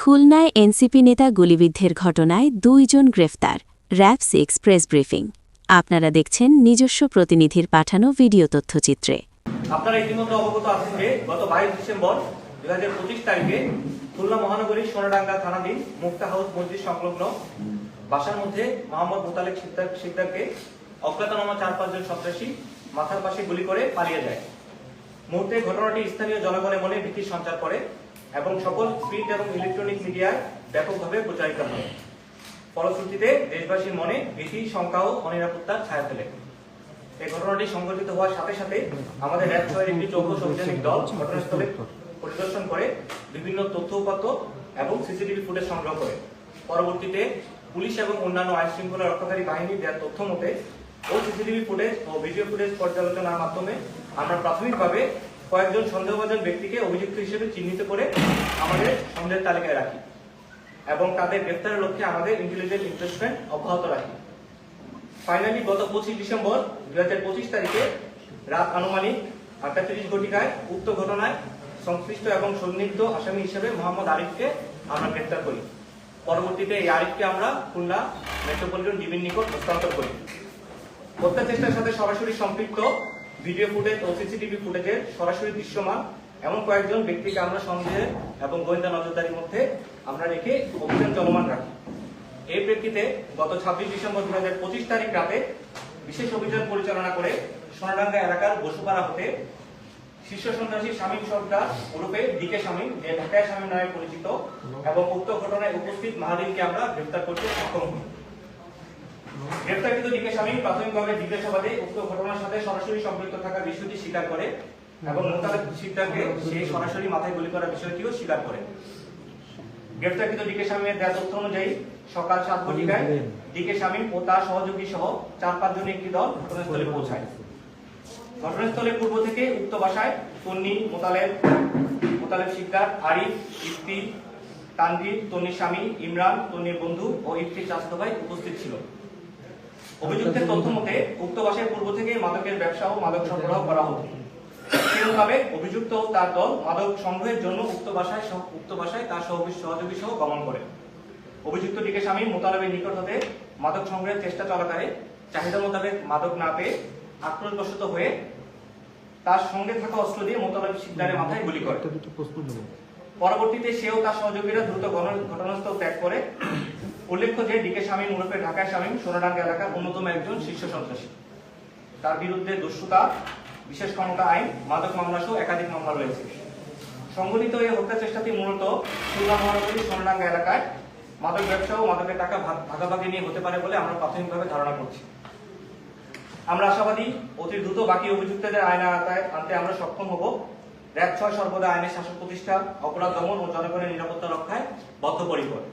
খুলনায় এনসিপি নেতা গুলিবিদ্ধের ঘটনায় ২ জন গ্রেফতার। RAB 6 press briefing. আপনারা দেখছেন নিজস্ব প্রতিনিধির পাঠানো ভিডিও তথ্যচিত্রে। আপনারা ইতিমধ্যে অবগত আছেন যে গত 22 ডিসেম্বর 2025 তারিখে খুলনা মহানগরীর সোনাডাঙ্গা থানাধীন মুক্তা হাউস মসজিদ সংলগ্ন বাসার মধ্যে মোহাম্মদ মোতালেব সিকদারকে অজ্ঞাতনামা ৪-৫ জন সন্ত্রাসী মাথার পাশে গুলি করে পালিয়ে যায়। মুহূর্তে ঘটনাটি স্থানীয় জনগণের মনে ভীতি সঞ্চার করে এবং সকল প্রিন্ট এবং ইলেকট্রনিক মিডিয়ায় ব্যাপকভাবে প্রচারিত হয়। ফলশ্রুতিতে দেশবাসীর মনে ভীতি, শঙ্কা ও অনিরাপত্তার ছায়া ফেলে। এই ঘটনাটি সংঘটিত হওয়ার সাথে সাথে আমাদের র‍্যাব ৬-এর একটি চৌকস অভিযানিক দল ঘটনাস্থলে পরিদর্শন করে বিভিন্ন তথ্য উপাত্ত এবং সিসিটিভি ফুটেজ সংগ্রহ করে। পরবর্তীতে পুলিশ এবং অন্যান্য আইন শৃঙ্খলা রক্ষাকারী বাহিনী দেওয়ার তথ্য মতে ও সিসিটিভি ফুটেজ ও ভিডিও ফুটেজ পর্যালোচনার মাধ্যমে আমরা প্রাথমিকভাবে কয়েকজন সন্দেহভাজন ব্যক্তিকে অভিযুক্ত হিসেবে চিহ্নিত করে আমাদের সন্দেহের তালিকায় রাখি এবং তাদের গ্রেফতারের লক্ষ্যে আমাদের ইন্টেলিজেন্স ইনভেস্টমেন্ট অব্যাহত রাখি। ফাইনালি গত 25 ডিসেম্বর 2025 তারিখে রাত আনুমানিক 8:30 ঘটিকায় উক্ত ঘটনায় সংশ্লিষ্ট এবং সন্দিগ্ধ আসামি হিসেবে মোহাম্মদ আরিফকে আমরা গ্রেফতার করি। পরবর্তীতে এই আরিফকে আমরা খুলনা মেট্রোপলিটন ডিবির নিকট হস্তান্তর করি। হত্যা চেষ্টার সাথে সরাসরি সম্পৃক্ত ভিডিও ফুটেজ ও সিসিটিভি ফুটেজের সরাসরি দৃশ্যমান এমন কয়েকজন ব্যক্তিকে আমরা সন্দেহে এবং গোয়েন্দা নজরদারির মধ্যে আমরা রেখে অভিযান চলমান রাখি। এই প্রেক্ষিতে গত 26 ডিসেম্বর 2025 তারিখ রাতে বিশেষ অভিযান পরিচালনা করে সোনাডাঙ্গা এলাকার বসুপাড়া হতে শীর্ষ সন্ত্রাসী শামীম সরকার ওরফে ডিকে শামীম, যে ঢাকায় শামীম নামে পরিচিত, এবং উক্ত ঘটনায় উপস্থিত মাহাদিনকে আমরা গ্রেফতার করতে সক্ষম হই। গ্রেফতারকৃত ডিকে শামীম প্রাথমিকভাবে জিজ্ঞাসাবাদে উক্ত ঘটনার সাথে সরাসরি সম্পৃক্ত থাকার বিষয়টি স্বীকার করে এবং মোতালেব সিকদারকে সেই সরাসরি মাথায় গুলি করার বিষয়টিও স্বীকার করে। গ্রেফতারকৃত ডিকে শামীমের দেওয়া তথ্য অনুযায়ী সকাল 7 ঘটিকায় ডিকে শামীম ও তার সহযোগী সহ ৪-৫ জনের একটি দল ঘটনাস্থলে পৌঁছায়। ঘটনাস্থলে পূর্ব থেকে উক্ত বাসায় তন্নি, মোতালেব সিকদার, আরিফ, ইফতি, তানভীর, তন্নির স্বামী, ইমরান, তন্নির বন্ধু ও ইফতির চাচাতো ভাই উপস্থিত ছিল। অভিযুক্তের তথ্য মতে উক্ত বাসায় পূর্ব থেকে মাদকের ব্যবসা ও মাদক সরবরাহ করা হতো। সেই মোতাবেক অভিযুক্ত ও তার দল মাদক সংগ্রহের জন্য উক্ত বাসায় তার সহযোগী সহ গমন করে। অভিযুক্ত ডিকে শামীম মোতালেবের নিকট হতে মাদক সংগ্রহের চেষ্টা চলাকালে চাহিদা মোতাবেক মাদক না পেয়ে আক্রোশবশত হয়ে তার সঙ্গে থাকা অস্ত্র দিয়ে মোতালেব সিকদারের মাথায় গুলি করে। পরবর্তীতে সেও তার সহযোগীরা দ্রুত ঘটনাস্থল ত্যাগ করে। উল্লেখ্য যে ডিকে শামীম ওরফে ঢাকায় শামীম সোনাডাঙ্গা এলাকার অন্যতম একজন শীর্ষ সন্ত্রাসী। তার বিরুদ্ধে দস্যুতা, বিশেষ ক্ষমতা আইন, মাদক মামলা সহ একাধিক মামলা রয়েছে। সংঘটিত এই হত্যা চেষ্টাটি মূলত খুলনা মহানগরীর সোনাডাঙ্গা এলাকায় মাদক ব্যবসা ও মাদকের টাকা ভাগাভাগি নিয়ে হতে পারে বলে আমরা প্রাথমিকভাবে ধারণা করছি। আমরা আশাবাদী অতি দ্রুত বাকি অভিযুক্তদের আইন আওতায় আনতে আমরা সক্ষম হব। র‍্যাব ৬ সর্বদা আইনের শাসন প্রতিষ্ঠা, অপরাধ দমন ও জনগণের নিরাপত্তা রক্ষায় বদ্ধপরিকর।